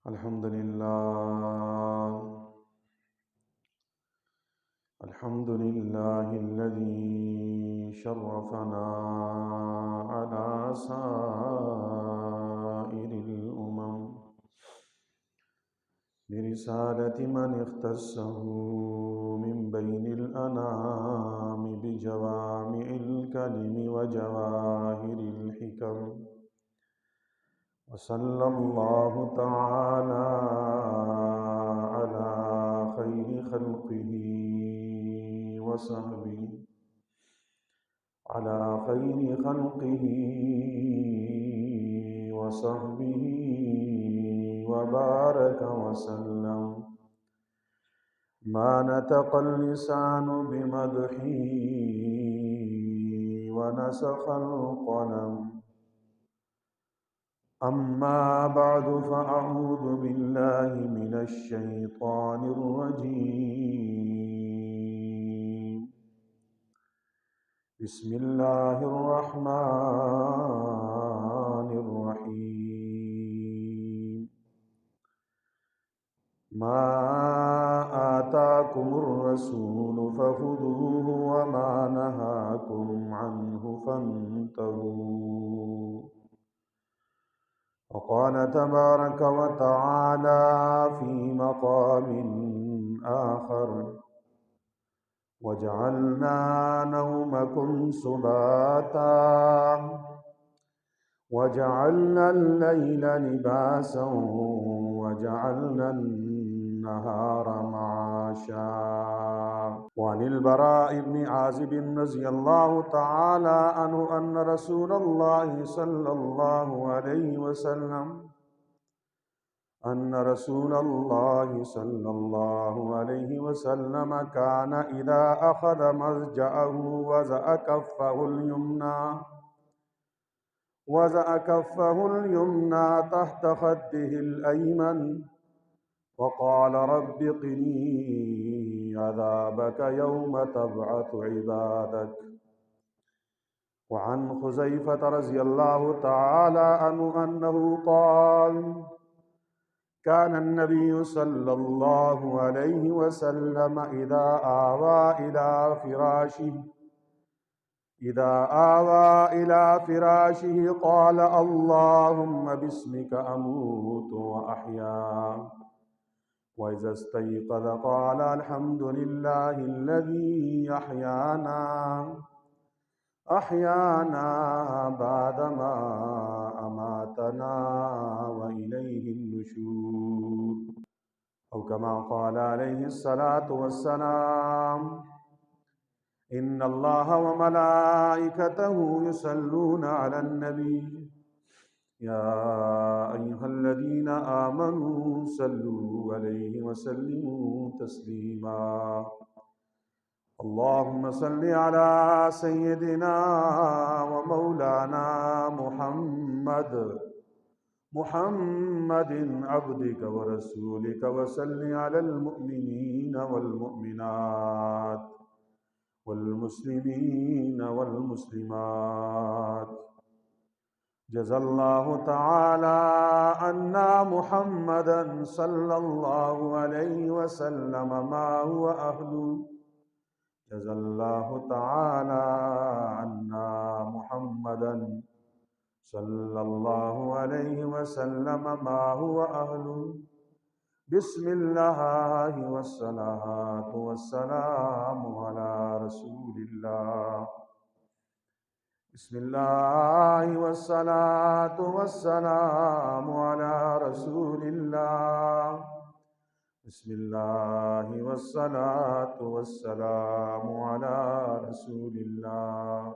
الحمد لله الذي شرفنا على سائر الأمم برسالة من اختصه من بين الأنام بجوامع الكلم وجواهر الحكم، وصلى الله تعالى على خير خلقه وصحبه وبارك وسلم. ما نطق اللسان بمدحه ونسخ القلم. أما بعد فأعوذ بالله من الشيطان الرجيم. بسم الله الرحمن الرحيم. ما آتاكم الرسول فخذوه وما نهاكم عنه فانتهوا. وقال تبارك وتعالى في مقام آخر: وجعلنا نومكم سباتا وجعلنا الليل لباسا وجعلنا النهار معاشا. وعن البراء بن عازب رضي الله تعالى عنه أن رسول الله صلى الله عليه وسلم كان إذا أخذ مضجعه وضع كفه اليمنى تحت خده الأيمن وقال: رب قني عذابك يوم تبعث عبادك. وعن حذيفة رضي الله تعالى عنه أنه قال: كان النبي صلى الله عليه وسلم إذا آوى إلى فراشه قال: اللهم باسمك أموت وأحيا. وإذا استيقظ قال: الحمد لله الذي أحيانا بعدما أماتنا وإليه النشور. أو كما قال عليه الصلاة والسلام: إن الله وملائكته يصلون على النبي يا أيها الذين آمنوا صلوا عليه وسلموا تسليما. اللهم صل على سيدنا ومولانا محمد عبدك ورسولك، وصل على المؤمنين والمؤمنات والمسلمين والمسلمات. جزا الله تعالى عنا محمدا صلى الله عليه وسلم ما هو أهله. جزا الله تعالى عنا محمدا صلى الله عليه وسلم ما هو أهله. بسم الله والصلاة والسلام على رسول الله. بسم الله والصلاة والسلام على رسول الله. بسم الله والصلاة والسلام على رسول الله.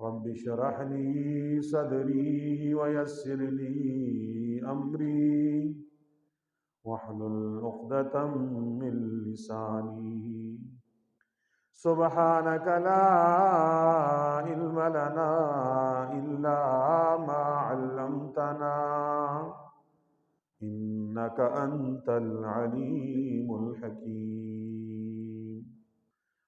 رب اشرح لي صدري ويسر لي أمري واحلل عقدة من لساني. سبحانك لا علم لنا إلا ما علمتنا إنك أنت العليم الحكيم.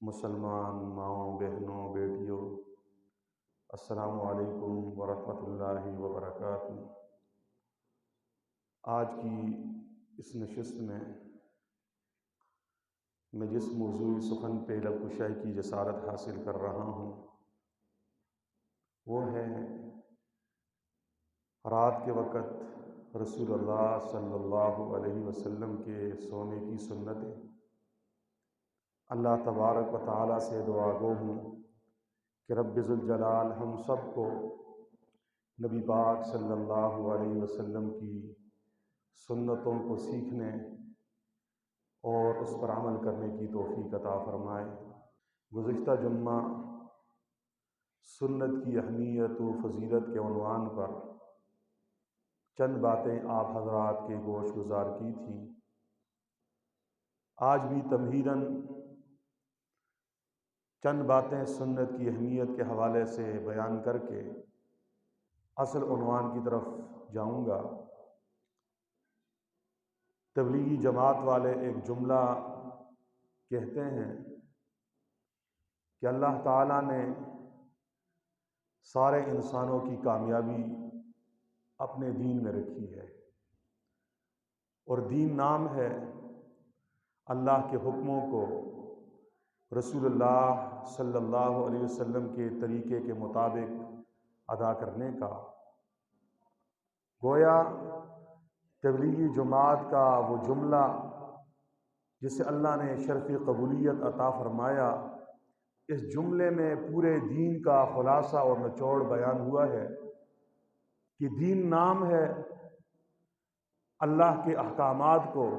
مسلمان ماؤں، بہنوں، بیٹیوں، السلام علیکم ورحمۃ اللہ وبرکاتہ۔ آج کی اس نشست میں جس موضوعی سخن پہ لب کشائی کی جسارت حاصل کر رہا ہوں وہ ہے رات کے وقت رسول اللہ صلی اللہ علیہ وسلم کے سونے کی سنتیں۔ اللہ تبارک و تعالیٰ سے دعا گو ہوں کہ رب ذوالجلال ہم سب کو نبی پاک صلی اللہ علیہ وسلم کی سنتوں کو سیکھنے اور اس پر عمل کرنے کی توفیق عطا فرمائے۔ گزشتہ جمعہ سنت کی اہمیت و فضیلت کے عنوان پر چند باتیں آپ حضرات کے گوش گزار کی تھیں۔ آج بھی تمہیداً چند باتیں سنت کی اہمیت کے حوالے سے بیان کر کے اصل عنوان کی طرف جاؤں گا۔ تبلیغی جماعت والے ایک جملہ کہتے ہیں کہ اللہ تعالیٰ نے سارے انسانوں کی کامیابی اپنے دین میں رکھی ہے، اور دین نام ہے اللہ کے حکموں کو رسول اللہ صلی اللہ علیہ وسلم کے طریقے کے مطابق ادا کرنے کا۔ گویا تبلیغی جماعت کا وہ جملہ جسے اللہ نے شرف قبولیت عطا فرمایا، اس جملے میں پورے دین کا خلاصہ اور نچوڑ بیان ہوا ہے کہ دین نام ہے اللہ کے احکامات کو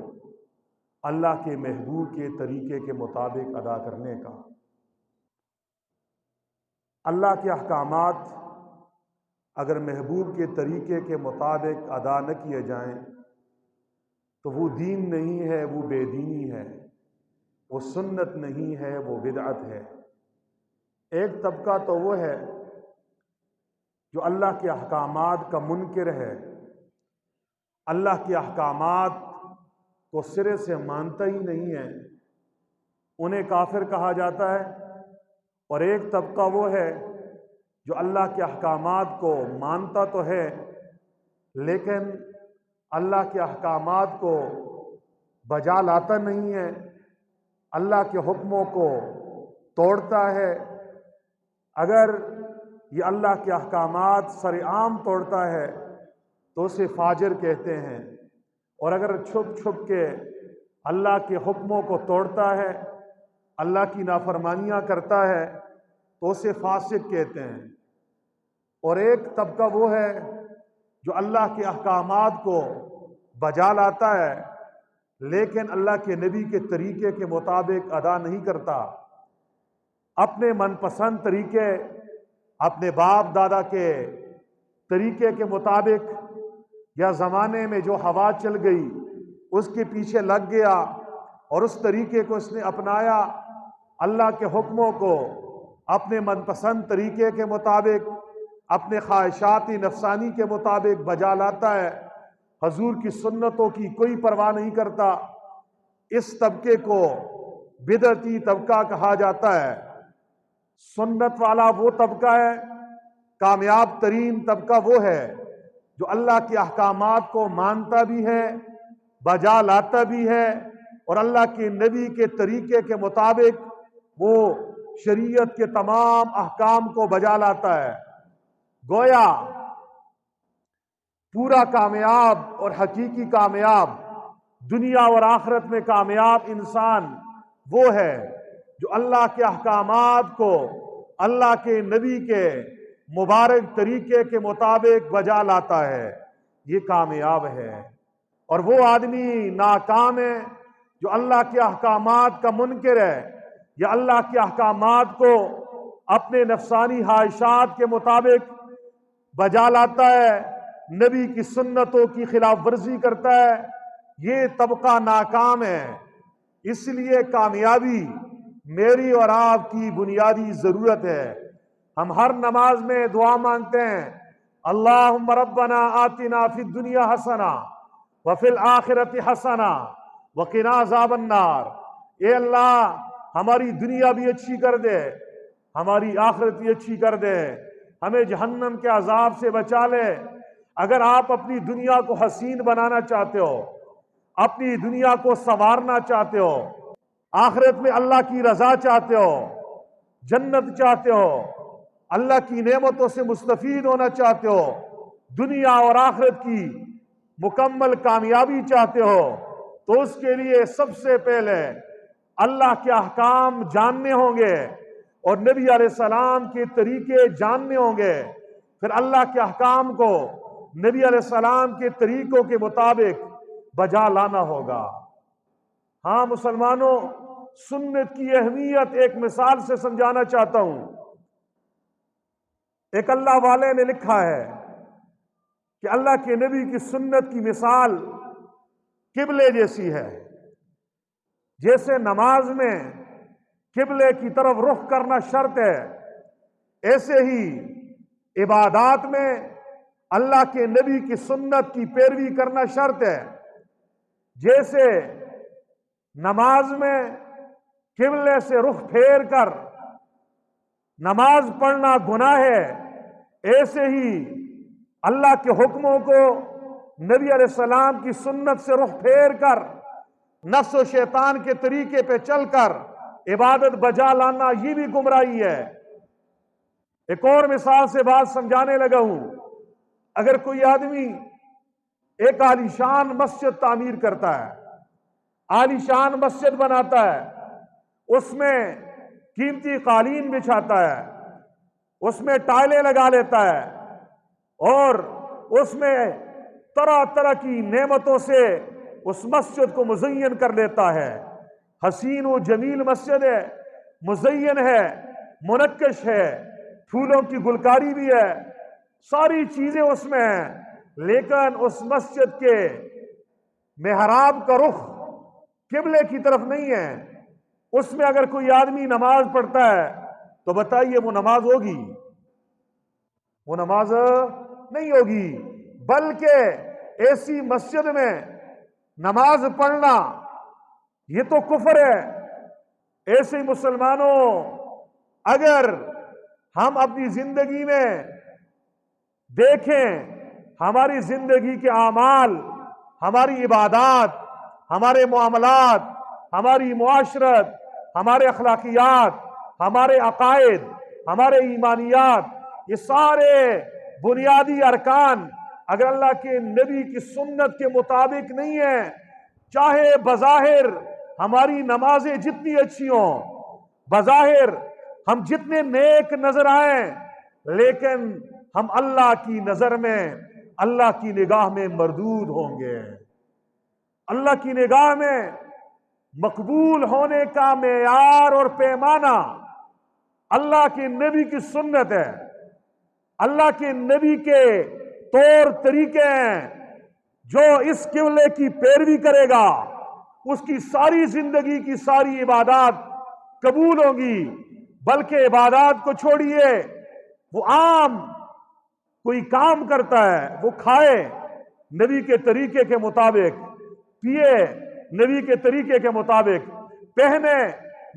اللہ کے محبوب کے طریقے کے مطابق ادا کرنے کا۔ اللہ کے احکامات اگر محبوب کے طریقے کے مطابق ادا نہ کیے جائیں تو وہ دین نہیں ہے، وہ بے دینی ہے، وہ سنت نہیں ہے، وہ بدعت ہے۔ ایک طبقہ تو وہ ہے جو اللہ کے احکامات کا منکر ہے، اللہ کے احکامات کو سرے سے مانتا ہی نہیں ہے، انہیں کافر کہا جاتا ہے۔ اور ایک طبقہ وہ ہے جو اللہ کے احکامات کو مانتا تو ہے لیکن اللہ کے احکامات کو بجا لاتا نہیں ہے، اللہ کے حکموں کو توڑتا ہے۔ اگر یہ اللہ کے احکامات سرعام توڑتا ہے تو اسے فاجر کہتے ہیں، اور اگر چھپ چھپ کے اللہ کے حکموں کو توڑتا ہے، اللہ کی نافرمانیاں کرتا ہے تو اسے فاسق کہتے ہیں۔ اور ایک طبقہ وہ ہے جو اللہ کے احکامات کو بجا لاتا ہے لیکن اللہ کے نبی کے طریقے کے مطابق ادا نہیں کرتا، اپنے من پسند طریقے، اپنے باپ دادا کے طریقے کے مطابق یا زمانے میں جو ہوا چل گئی اس کے پیچھے لگ گیا اور اس طریقے کو اس نے اپنایا، اللہ کے حکموں کو اپنے من پسند طریقے کے مطابق، اپنے خواہشاتی نفسانی کے مطابق بجا لاتا ہے، حضور کی سنتوں کی کوئی پرواہ نہیں کرتا۔ اس طبقے کو بدعتی طبقہ کہا جاتا ہے۔ سنت والا وہ طبقہ ہے، کامیاب ترین طبقہ وہ ہے جو اللہ کے احکامات کو مانتا بھی ہے، بجا لاتا بھی ہے، اور اللہ کے نبی کے طریقے کے مطابق وہ شریعت کے تمام احکام کو بجا لاتا ہے۔ گویا پورا کامیاب اور حقیقی کامیاب، دنیا اور آخرت میں کامیاب انسان وہ ہے جو اللہ کے احکامات کو اللہ کے نبی کے مبارک طریقے کے مطابق بجا لاتا ہے، یہ کامیاب ہے۔ اور وہ آدمی ناکام ہے جو اللہ کے احکامات کا منکر ہے یا اللہ کے احکامات کو اپنے نفسانی خواہشات کے مطابق بجا لاتا ہے، نبی کی سنتوں کی خلاف ورزی کرتا ہے، یہ طبقہ ناکام ہے۔ اس لیے کامیابی میری اور آپ کی بنیادی ضرورت ہے۔ ہم ہر نماز میں دعا مانگتے ہیں، اللہم ربنا آتنا فی الدنیا حسنہ وفی الآخرۃ حسنہ وقنا عذاب النار۔ اے اللہ، ہماری دنیا بھی اچھی کر دے، ہماری آخرت بھی اچھی کر دے، ہمیں جہنم کے عذاب سے بچا لے۔ اگر آپ اپنی دنیا کو حسین بنانا چاہتے ہو، اپنی دنیا کو سنوارنا چاہتے ہو، آخرت میں اللہ کی رضا چاہتے ہو، جنت چاہتے ہو، اللہ کی نعمتوں سے مستفید ہونا چاہتے ہو، دنیا اور آخرت کی مکمل کامیابی چاہتے ہو، تو اس کے لیے سب سے پہلے اللہ کے احکام جاننے ہوں گے اور نبی علیہ السلام کے طریقے جاننے ہوں گے۔ پھر اللہ کے احکام کو نبی علیہ السلام کے طریقوں کے مطابق بجا لانا ہوگا۔ ہاں مسلمانوں، سنت کی اہمیت ایک مثال سے سمجھانا چاہتا ہوں۔ ایک اللہ والے نے لکھا ہے کہ اللہ کے نبی کی سنت کی مثال قبلے جیسی ہے۔ جیسے نماز میں قبلے کی طرف رخ کرنا شرط ہے، ایسے ہی عبادات میں اللہ کے نبی کی سنت کی پیروی کرنا شرط ہے۔ جیسے نماز میں قبلے سے رخ پھیر کر نماز پڑھنا گناہ ہے، ایسے ہی اللہ کے حکموں کو نبی علیہ السلام کی سنت سے رخ پھیر کر نفس و شیطان کے طریقے پہ چل کر عبادت بجا لانا، یہ بھی گمراہی ہے۔ ایک اور مثال سے بات سمجھانے لگا ہوں۔ اگر کوئی آدمی ایک عالیشان مسجد تعمیر کرتا ہے، عالیشان مسجد بناتا ہے، اس میں قیمتی قالین بچھاتا ہے، اس میں ٹائلیں لگا لیتا ہے اور اس میں طرح طرح کی نعمتوں سے اس مسجد کو مزین کر لیتا ہے، حسین و جمیل مسجد ہے، مزین ہے، منقش ہے، پھولوں کی گلکاری بھی ہے، ساری چیزیں اس میں ہیں، لیکن اس مسجد کے محراب کا رخ قبلے کی طرف نہیں ہے۔ اس میں اگر کوئی آدمی نماز پڑھتا ہے تو بتائیے وہ نماز ہوگی؟ وہ نماز نہیں ہوگی، بلکہ ایسی مسجد میں نماز پڑھنا یہ تو کفر ہے۔ ایسے ہی مسلمانوں، اگر ہم اپنی زندگی میں دیکھیں، ہماری زندگی کے اعمال، ہماری عبادات، ہمارے معاملات، ہماری معاشرت، ہمارے اخلاقیات، ہمارے عقائد، ہمارے ایمانیات، یہ سارے بنیادی ارکان اگر اللہ کے نبی کی سنت کے مطابق نہیں ہیں، چاہے بظاہر ہماری نمازیں جتنی اچھی ہوں، بظاہر ہم جتنے نیک نظر آئیں، لیکن ہم اللہ کی نظر میں، اللہ کی نگاہ میں مردود ہوں گے۔ اللہ کی نگاہ میں مقبول ہونے کا معیار اور پیمانہ اللہ کے نبی کی سنت ہے، اللہ کے نبی کے طور طریقے ہیں۔ جو اس قبلے کی پیروی کرے گا، اس کی ساری زندگی کی ساری عبادات قبول ہوں گی۔ بلکہ عبادات کو چھوڑیے، وہ عام کوئی کام کرتا ہے، وہ کھائے نبی کے طریقے کے مطابق، پیے نبی کے طریقے کے مطابق، پہنے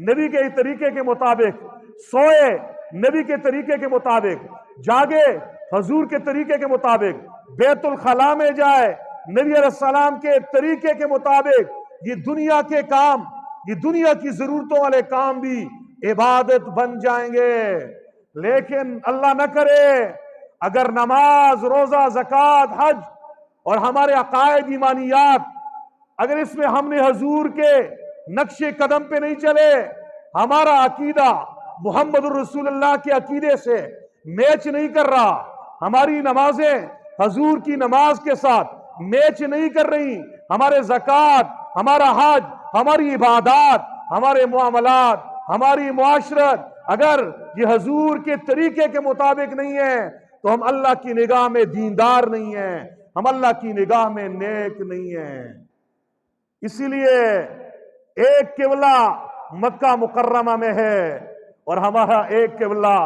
نبی کے طریقے کے مطابق، سوئے نبی کے طریقے کے مطابق، جاگے حضور کے طریقے کے مطابق، بیت الخلاء میں جائے نبی علیہ السلام کے طریقے کے مطابق۔ یہ دنیا کے کام، یہ دنیا کی ضرورتوں والے کام بھی عبادت بن جائیں گے۔ لیکن اللہ نہ کرے اگر نماز، روزہ، زکوٰۃ، حج اور ہمارے عقائد، ایمانیات، اگر اس میں ہم نے حضور کے نقش قدم پہ نہیں چلے، ہمارا عقیدہ محمد الرسول اللہ کے عقیدے سے میچ نہیں کر رہا، ہماری نمازیں حضور کی نماز کے ساتھ میچ نہیں کر رہی، ہمارے زکوٰۃ، ہمارا حج، ہماری عبادات، ہمارے معاملات، ہماری معاشرت اگر یہ حضور کے طریقے کے مطابق نہیں ہے، تو ہم اللہ کی نگاہ میں دیندار نہیں ہیں، ہم اللہ کی نگاہ میں نیک نہیں ہیں۔ اسی لیے ایک قبلہ مکہ مکرمہ میں ہے اور ہمارا ایک قبلہ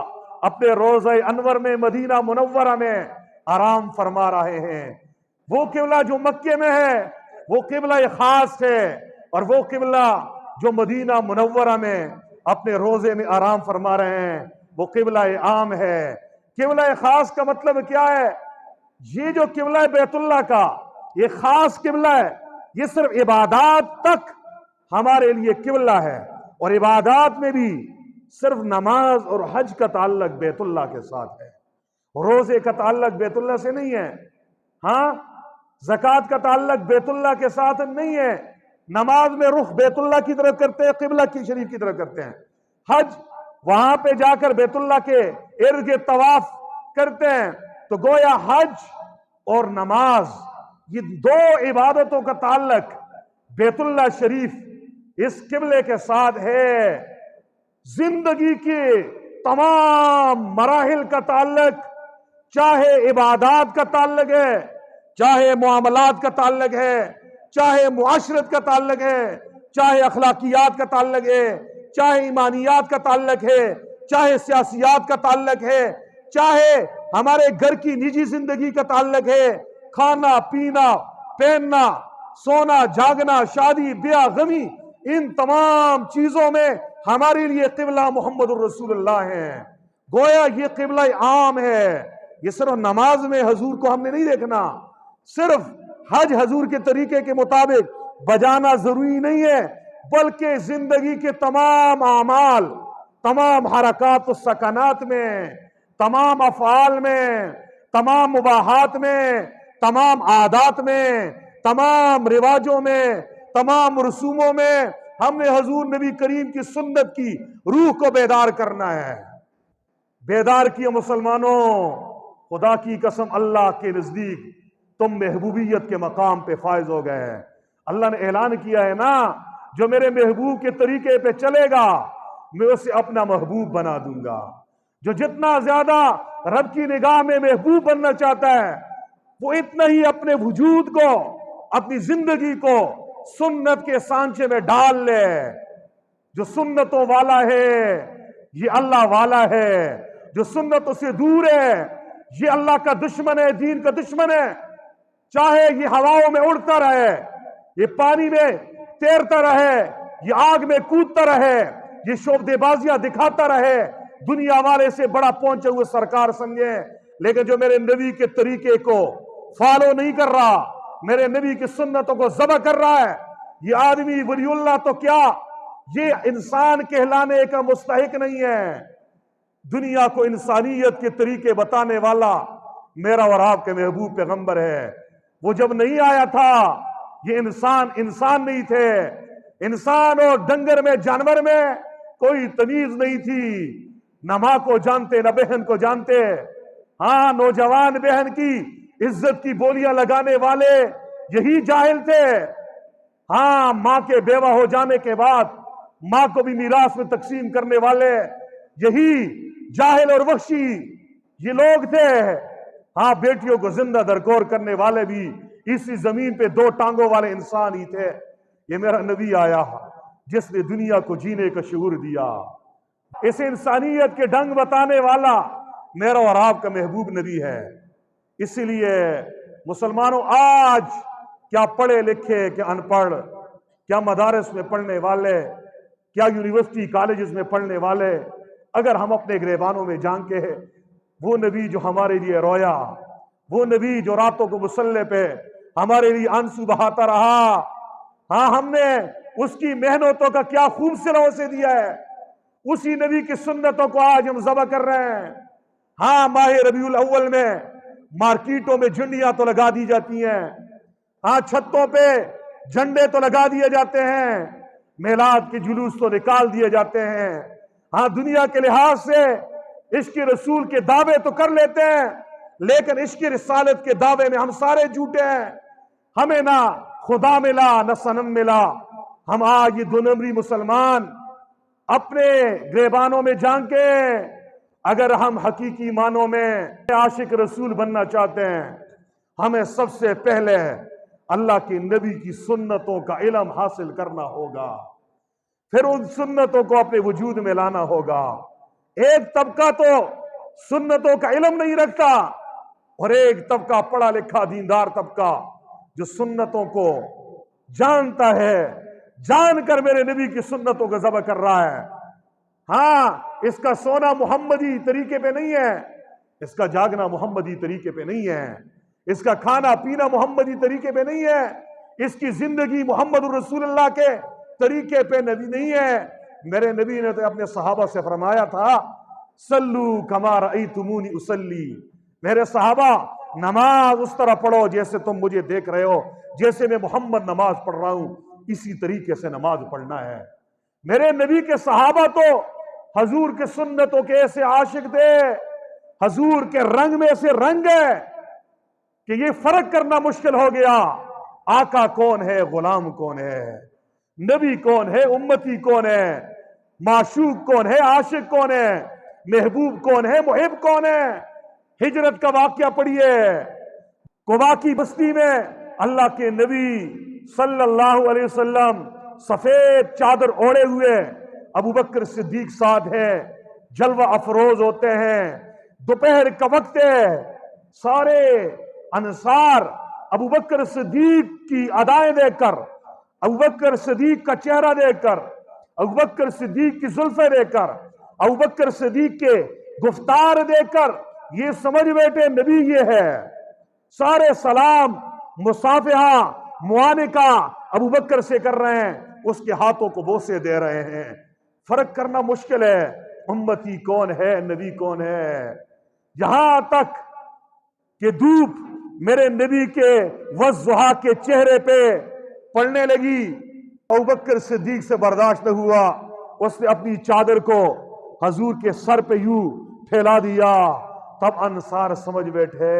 اپنے روضہ انور میں مدینہ منورہ میں آرام فرما رہے ہیں۔ وہ قبلہ جو مکے میں ہے وہ قبلہ خاص ہے، اور وہ قبلہ جو مدینہ منورہ میں اپنے روزے میں آرام فرما رہے ہیں وہ قبلہ عام ہے۔ قبلہ خاص کا مطلب کیا ہے؟ یہ جو قبلہ بیت اللہ کا یہ خاص قبلہ ہے، یہ صرف عبادات تک ہمارے لیے قبلہ ہے، اور عبادات میں بھی صرف نماز اور حج کا تعلق بیت اللہ کے ساتھ ہے، روزے کا تعلق بیت اللہ سے نہیں ہے، ہاں زکوٰۃ کا تعلق بیت اللہ کے ساتھ نہیں ہے، نماز میں رخ بیت اللہ کی طرف کرتے ہیں، قبلہ کی شریف کی طرف کرتے ہیں، حج وہاں پہ جا کر بیت اللہ کے ارد گرد طواف کرتے ہیں، تو گویا حج اور نماز یہ دو عبادتوں کا تعلق بیت اللہ شریف اس قبلے کے ساتھ ہے۔ زندگی کے تمام مراحل کا تعلق، چاہے عبادات کا تعلق ہے، چاہے معاملات کا تعلق ہے، چاہے معاشرت کا تعلق ہے، چاہے اخلاقیات کا تعلق ہے، چاہے ایمانیات کا تعلق ہے، چاہے سیاسیات کا تعلق ہے، چاہے ہمارے گھر کی نجی زندگی کا تعلق ہے، کھانا پینا پہننا سونا جاگنا شادی بیاہ غمی، ان تمام چیزوں میں ہمارے لیے قبلہ محمد الرسول اللہ ہے۔ گویا یہ قبلہ عام ہے، یہ صرف نماز میں حضور کو ہم نے نہیں دیکھنا، صرف حج حضور کے طریقے کے مطابق بجانا ضروری نہیں ہے، بلکہ زندگی کے تمام اعمال، تمام حرکات و سکنات میں، تمام افعال میں، تمام مباحات میں، تمام عادات میں، تمام رواجوں میں، تمام رسوموں میں ہم نے حضور نبی کریم کی سنت کی روح کو بیدار کرنا ہے۔ بیدار کیا مسلمانوں، خدا کی قسم اللہ کے نزدیک تم محبوبیت کے مقام پہ فائز ہو گئے ہیں۔ اللہ نے اعلان کیا ہے نا، جو میرے محبوب کے طریقے پہ چلے گا میں اسے اپنا محبوب بنا دوں گا۔ جو جتنا زیادہ رب کی نگاہ میں محبوب بننا چاہتا ہے وہ اتنا ہی اپنے وجود کو، اپنی زندگی کو سنت کے سانچے میں ڈال لے۔ جو سنتوں والا ہے یہ اللہ والا ہے، جو سنتوں سے دور ہے یہ اللہ کا دشمن ہے، دین کا دشمن ہے۔ چاہے یہ ہواؤں میں اڑتا رہے، یہ پانی میں تیرتا رہے، یہ آگ میں کودتا رہے، یہ شعبدے بازیاں دکھاتا رہے، دنیا والے سے بڑا پہنچے ہوئے سرکار سمجھے، لیکن جو میرے نبی کے طریقے کو فالو نہیں کر رہا، میرے نبی کی سنتوں کو ذبح کر رہا ہے، یہ آدمی ولی اللہ تو کیا یہ انسان کہلانے کا مستحق نہیں ہے۔ دنیا کو انسانیت کے طریقے بتانے والا میرا اور آپ کے محبوب پیغمبر ہے۔ وہ جب نہیں آیا تھا یہ انسان نہیں تھے، انسان اور ڈنگر میں جانور میں کوئی تمیز نہیں تھی، نہ ماں کو جانتے نہ بہن کو جانتے، ہاں نوجوان بہن کی عزت کی بولیاں لگانے والے یہی جاہل تھے، ہاں ماں کے بیوہ ہو جانے کے بعد ماں کو بھی میراث میں تقسیم کرنے والے یہی جاہل اور وحشی یہ لوگ تھے، ہاں بیٹیوں کو زندہ درگور کرنے والے بھی اسی زمین پہ دو ٹانگوں والے انسان ہی تھے۔ یہ میرا نبی آیا جس نے دنیا کو جینے کا شعور دیا، اس انسانیت کے ڈھنگ بتانے والا میرا اور آپ کا محبوب نبی ہے۔ اسی لیے مسلمانوں، آج کیا پڑھے لکھے کیا ان پڑھ، کیا مدارس میں پڑھنے والے، کیا یونیورسٹی کالجز میں پڑھنے والے، اگر ہم اپنے گریبانوں میں جان کے وہ نبی جو ہمارے لیے رویا، وہ نبی جو راتوں کو مصلے پہ ہمارے لیے آنسو بہاتا رہا، ہاں ہم نے اس کی محنتوں کا کیا خوب صلہ سے دیا ہے، اسی نبی کی سنتوں کو آج ہم ذبح کر رہے ہیں۔ ہاں ماہ ربیع الاول میں مارکیٹوں میں جھنڈیاں تو لگا دی جاتی ہیں، ہاں چھتوں پہ جھنڈے تو لگا دیے جاتے ہیں، میلاد کے جلوس تو نکال دیے جاتے ہیں، ہاں دنیا کے لحاظ سے عشق رسول کے دعوے تو کر لیتے ہیں، لیکن عشق رسالت کے دعوے میں ہم سارے جھوٹے ہیں، ہمیں نہ خدا ملا نہ صنم ملا۔ ہم آج یہ دو نمبری مسلمان اپنے گریبانوں میں جان کے اگر ہم حقیقی معنوں میں عاشق رسول بننا چاہتے ہیں، ہمیں سب سے پہلے اللہ کے نبی کی سنتوں کا علم حاصل کرنا ہوگا، پھر ان سنتوں کو اپنے وجود میں لانا ہوگا۔ ایک طبقہ تو سنتوں کا علم نہیں رکھتا اور ایک طبقہ پڑھا لکھا دیندار طبقہ جو سنتوں کو جانتا ہے، جان کر میرے نبی کی سنتوں کو ذبح کر رہا ہے۔ ہاں، اس کا سونا محمدی طریقے پہ نہیں ہے، اس کا جاگنا محمدی طریقے پہ نہیں ہے، اس کا کھانا پینا محمدی طریقے پہ نہیں ہے، اس کی زندگی محمد الرسول اللہ کے طریقے پہ نبی نہیں ہے۔ میرے نبی نے تو اپنے صحابہ سے فرمایا تھا، صلو کما رأیتمونی اصلی، میرے صحابہ نماز اس طرح پڑھو جیسے تم مجھے دیکھ رہے ہو، جیسے میں محمد نماز پڑھ رہا ہوں اسی طریقے سے نماز پڑھنا ہے۔ میرے نبی کے صحابہ تو حضور کے سنتوں کے ایسے عاشق تھے، حضور کے رنگ میں ایسے رنگ ہے کہ یہ فرق کرنا مشکل ہو گیا، آقا کون ہے، غلام کون ہے، نبی کون ہے، امتی کون ہے، معشوق کون ہے، عاشق کون ہے، محبوب کون ہے، محب کون ہے۔ ہجرت کا واقعہ پڑھیے، قبا کی بستی میں اللہ کے نبی صلی اللہ علیہ وسلم سفید چادر اوڑے ہوئے، ابو بکر صدیق ساتھ ہے، جلوہ افروز ہوتے ہیں، دوپہر کا وقت ہے، سارے انصار ابو بکر صدیق کی ادائیں دیکھ کر، ابو بکر صدیق کا چہرہ دیکھ کر، ابو بکر صدیق کی زلفیں دیکھ کر، ابو بکر صدیق کے گفتار دیکھ کر یہ سمجھ بیٹھے نبی یہ ہے۔ سارے سلام مصافحہ معانقہ ابو بکر سے کر رہے ہیں، اس کے ہاتھوں کو بوسے دے رہے ہیں۔ فرق کرنا مشکل ہے، امتی کون ہے، نبی کون ہے۔ یہاں تک کہ دھوپ میرے نبی کے والضحیٰ کے چہرے پہ پڑنے لگی، ابو بکر صدیق سے برداشت نہ ہوا، اس نے اپنی چادر کو حضور کے سر پہ یوں پھیلا دیا۔ تب انصار سمجھ بیٹھے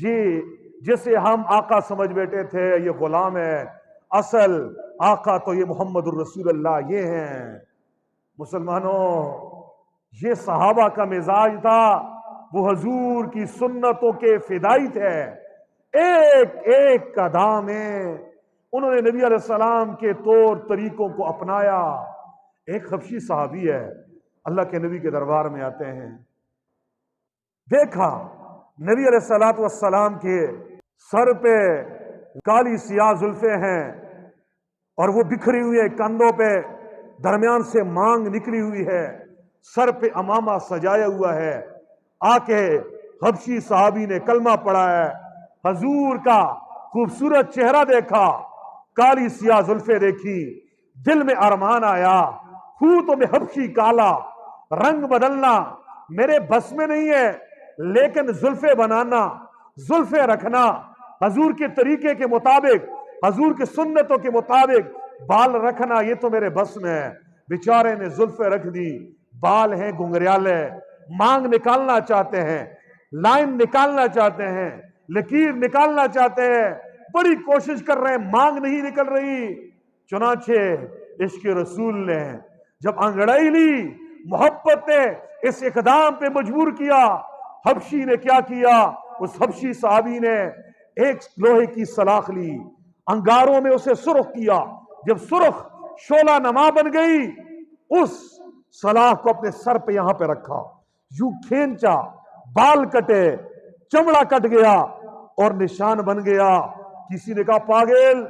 یہ جسے ہم آقا سمجھ بیٹھے تھے یہ غلام ہے، اصل آقا تو یہ محمد الرسول اللہ یہ ہیں۔ مسلمانوں، یہ صحابہ کا مزاج تھا، وہ حضور کی سنتوں کے فدائی تھے، ایک ایک ادا میں انہوں نے نبی علیہ السلام کے طور طریقوں کو اپنایا۔ ایک حبشی صحابی ہے، اللہ کے نبی کے دربار میں آتے ہیں، دیکھا نبی علیہ السلام کے سر پہ کالی سیاہ زلفیں ہیں اور وہ بکھری ہوئی ہے، کندھوں پہ درمیان سے مانگ نکلی ہوئی ہے، سر پہ امامہ سجایا ہوا ہے۔ آ کے حبشی صحابی نے کلمہ پڑھا ہے، حضور کا خوبصورت چہرہ دیکھا، کالی سیاہ زلفیں دیکھی، دل میں ارمان آیا، ہوں تو میں حبشی کالا، رنگ بدلنا میرے بس میں نہیں ہے، لیکن زلفیں بنانا، زلفیں رکھنا حضور کے طریقے کے مطابق، حضور کے سنتوں کے مطابق بال رکھنا، یہ تو میرے بس میں ہے۔ بیچارے نے زلفیں رکھ دی، بال ہیں گنگریالے، مانگ نکالنا چاہتے ہیں، لائن نکالنا چاہتے ہیں، لکیر نکالنا چاہتے ہیں، بڑی کوشش کر رہے ہیں، مانگ نہیں نکل رہی۔ چنانچہ عشق رسول نے جب انگڑائی لی، محبت نے اس اقدام پہ مجبور کیا، حبشی نے کیا کیا، اس حبشی صحابی نے ایک لوہے کی سلاخ لی، انگاروں میں اسے سرخ کیا، جب سرخ شعلہ نما بن گئی، اس سلاخ کو اپنے سر پہ یہاں پہ رکھا، یوں کھینچا، بال کٹے، چمڑا کٹ گیا اور نشان بن گیا۔ کسی نے کہا پاگل،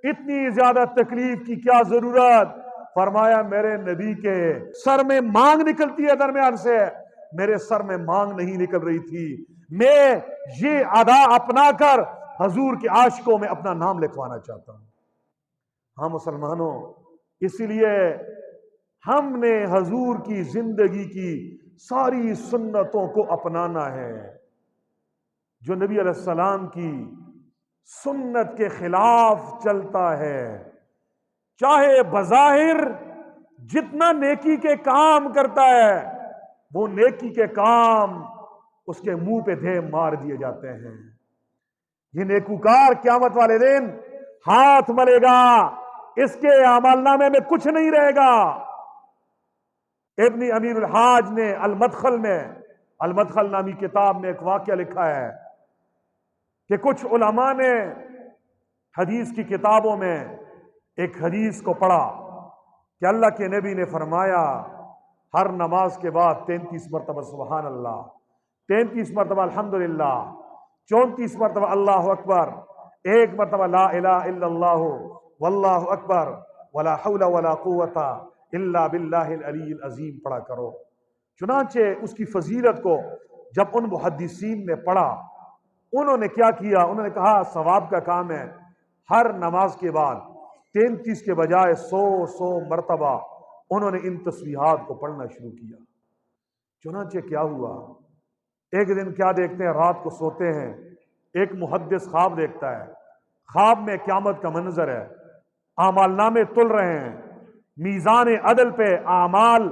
اتنی زیادہ تکلیف کی کیا ضرورت؟ فرمایا میرے نبی کے سر میں مانگ نکلتی ہے درمیان سے، میرے سر میں مانگ نہیں نکل رہی تھی، میں یہ ادا اپنا کر حضور کے عاشقوں میں اپنا نام لکھوانا چاہتا ہوں۔ ہاں مسلمانوں، اسی لیے ہم نے حضور کی زندگی کی ساری سنتوں کو اپنانا ہے۔ جو نبی علیہ السلام کی سنت کے خلاف چلتا ہے، چاہے بظاہر جتنا نیکی کے کام کرتا ہے، وہ نیکی کے کام اس کے منہ پہ دھے مار دیے جاتے ہیں۔ یہ نیکوکار قیامت والے دن ہاتھ ملے گا، اس کے اعمال نامے میں کچھ نہیں رہے گا۔ ابن امیر الحاج نے المدخل نامی کتاب میں ایک واقعہ لکھا ہے کہ کچھ علماء نے حدیث کی کتابوں میں ایک حدیث کو پڑھا کہ اللہ کے نبی نے فرمایا ہر نماز کے بعد 33 مرتبہ سبحان اللہ، 33 مرتبہ الحمدللہ، 34 مرتبہ اللہ اکبر، 1 مرتبہ لا الہ الا اللہ واللہ اکبر، ولا حول ولا قوت الا باللہ العلی العظیم پڑھا کرو۔ چنانچہ اس کی فضیلت کو جب ان محدثین نے پڑھا، انہوں نے کیا کیا؟ انہوں نے کہا ثواب کا کام ہے، ہر نماز کے بعد 33 کے بجائے 100 مرتبہ انہوں نے ان تسبیحات کو پڑھنا شروع کیا۔ چنانچہ کیا ہوا؟ ایک دن کیا دیکھتے ہیں، رات کو سوتے ہیں، ایک محدث خواب دیکھتا ہے۔ خواب میں قیامت کا منظر ہے، اعمال نامے تل رہے ہیں، میزان عدل پہ اعمال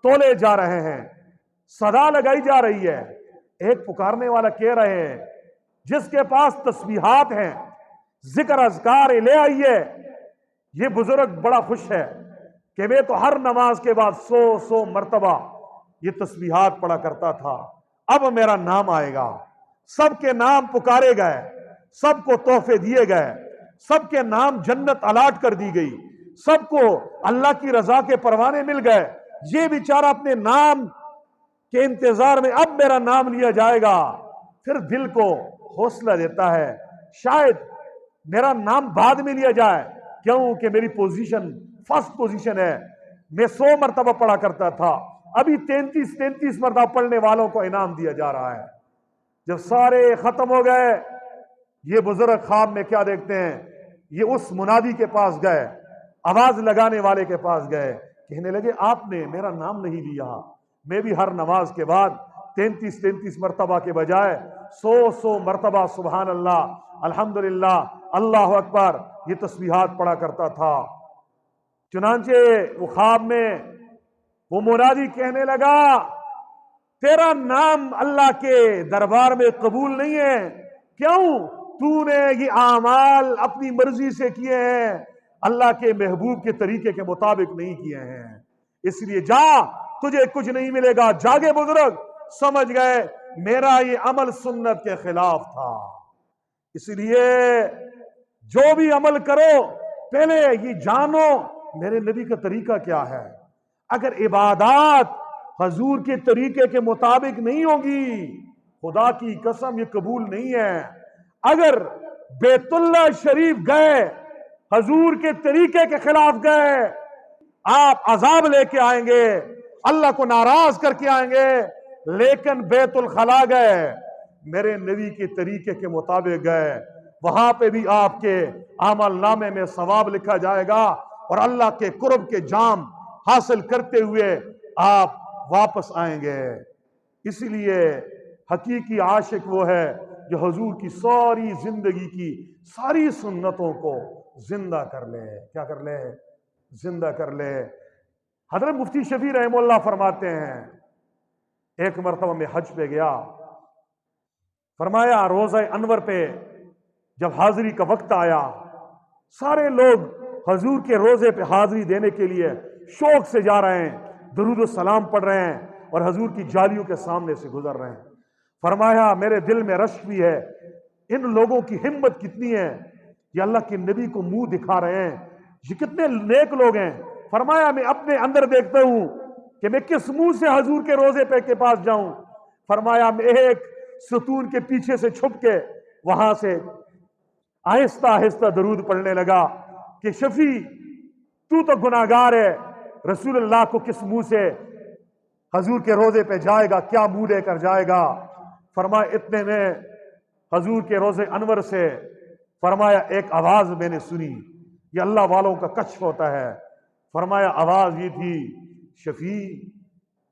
تولے جا رہے ہیں، صدا لگائی جا رہی ہے، ایک پکارنے والا کہہ رہے ہیں جس کے پاس تسبیحات ہیں، ذکر اذکار لے آئیے۔ یہ بزرگ بڑا خوش ہے کہ میں تو ہر نماز کے بعد 100 مرتبہ یہ تسبیحات پڑھا کرتا تھا، اب میرا نام آئے گا۔ سب کے نام پکارے گئے، سب کو تحفے دیے گئے، سب کے نام جنت الاٹ کر دی گئی، سب کو اللہ کی رضا کے پروانے مل گئے۔ یہ بیچارہ اپنے نام کے انتظار میں، اب میرا نام لیا جائے گا۔ پھر دل کو حوصلہ دیتا ہے، شاید میرا نام بعد میں لیا جائے، کیوں کہ میری پوزیشن فرسٹ پوزیشن ہے، میں 100 مرتبہ پڑھا کرتا تھا، ابھی 33 مرتبہ پڑھنے والوں کو انعام دیا جا رہا ہے۔ جب سارے ختم ہو گئے، یہ بزرگ خواب میں کیا دیکھتے ہیں؟ یہ اس منادی کے پاس گئے، آواز لگانے والے کے پاس گئے، کہنے لگے آپ نے میرا نام نہیں لیا، میں بھی ہر نماز کے بعد 33 مرتبہ کے بجائے 100 مرتبہ سبحان اللہ، الحمدللہ، اللہ اکبر یہ تسبیحات پڑھا کرتا تھا۔ چنانچہ وہ خواب میں وہ منادی کہنے لگا تیرا نام اللہ کے دربار میں قبول نہیں ہے، کیوں؟ تو نے یہ اعمال اپنی مرضی سے کیے ہیں، اللہ کے محبوب کے طریقے کے مطابق نہیں کیے ہیں، اس لیے جا، تجھے کچھ نہیں ملے گا۔ جاگے بزرگ، سمجھ گئے میرا یہ عمل سنت کے خلاف تھا، اس لیے جو بھی عمل کرو پہلے یہ جانو میرے نبی کا طریقہ کیا ہے۔ اگر عبادات حضور کے طریقے کے مطابق نہیں ہوگی، خدا کی قسم یہ قبول نہیں ہے۔ اگر بیت اللہ شریف گئے، حضور کے طریقے کے خلاف گئے، آپ عذاب لے کے آئیں گے، اللہ کو ناراض کر کے آئیں گے۔ لیکن بیت الخلا گئے، میرے نبی کے طریقے کے مطابق گئے، وہاں پہ بھی آپ کے عمل نامے میں ثواب لکھا جائے گا، اور اللہ کے قرب کے جام حاصل کرتے ہوئے آپ واپس آئیں گے۔ اس لیے حقیقی عاشق وہ ہے جو حضور کی ساری زندگی کی ساری سنتوں کو زندہ کر لے۔ کیا کر لے؟ زندہ کر لے۔ حضرت مفتی شفیع رحمہ اللہ فرماتے ہیں، ایک مرتبہ میں حج پہ گیا، فرمایا روزہ انور پہ جب حاضری کا وقت آیا، سارے لوگ حضور کے روزے پہ حاضری دینے کے لیے شوق سے جا رہے ہیں، درود و سلام پڑھ رہے ہیں، اور حضور کی جالیوں کے سامنے سے گزر رہے ہیں۔ فرمایا میرے دل میں رشک بھی ہے، ان لوگوں کی ہمت کتنی ہے، یہ اللہ کے نبی کو منہ دکھا رہے ہیں، یہ کتنے نیک لوگ ہیں۔ فرمایا میں اپنے اندر دیکھتا ہوں کہ میں کس منہ سے حضور کے روزے پہ کے پاس جاؤں۔ فرمایا میں ایک ستون کے پیچھے سے چھپ کے وہاں سے آہستہ آہستہ درود پڑھنے لگا کہ شفیع تو گناہگار ہے، رسول اللہ کو کس منہ سے حضور کے روزے پہ جائے گا، کیا منہ لے کر جائے گا۔ فرمایا اتنے میں حضور کے روزے انور سے فرمایا ایک آواز میں نے سنی، یہ اللہ والوں کا کشف ہوتا ہے۔ فرمایا آواز یہ تھی، شفیع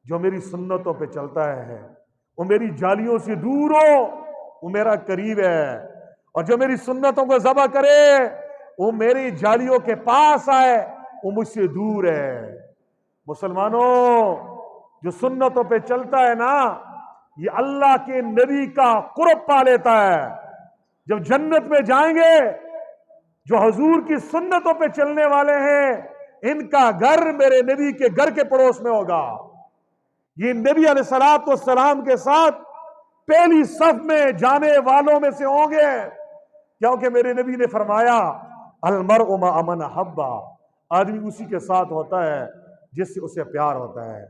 جو میری سنتوں پہ چلتا ہے وہ میری جالیوں سے دور ہو، وہ میرا قریب ہے، اور جو میری سنتوں کو ذبح کرے وہ میری جالیوں کے پاس آئے، وہ مجھ سے دور ہے۔ مسلمانوں، جو سنتوں پہ چلتا ہے نا، یہ اللہ کے نبی کا قرب پا لیتا ہے۔ جب جنت میں جائیں گے، جو حضور کی سنتوں پہ چلنے والے ہیں، ان کا گھر میرے نبی کے گھر کے پڑوس میں ہوگا۔ یہ نبی علیہ السلام کے ساتھ پہلی صف میں جانے والوں میں سے ہوں گے، کیونکہ میرے نبی نے فرمایا المرء مع من احب، آدمی اسی کے ساتھ ہوتا ہے جس سے اسے پیار ہوتا ہے۔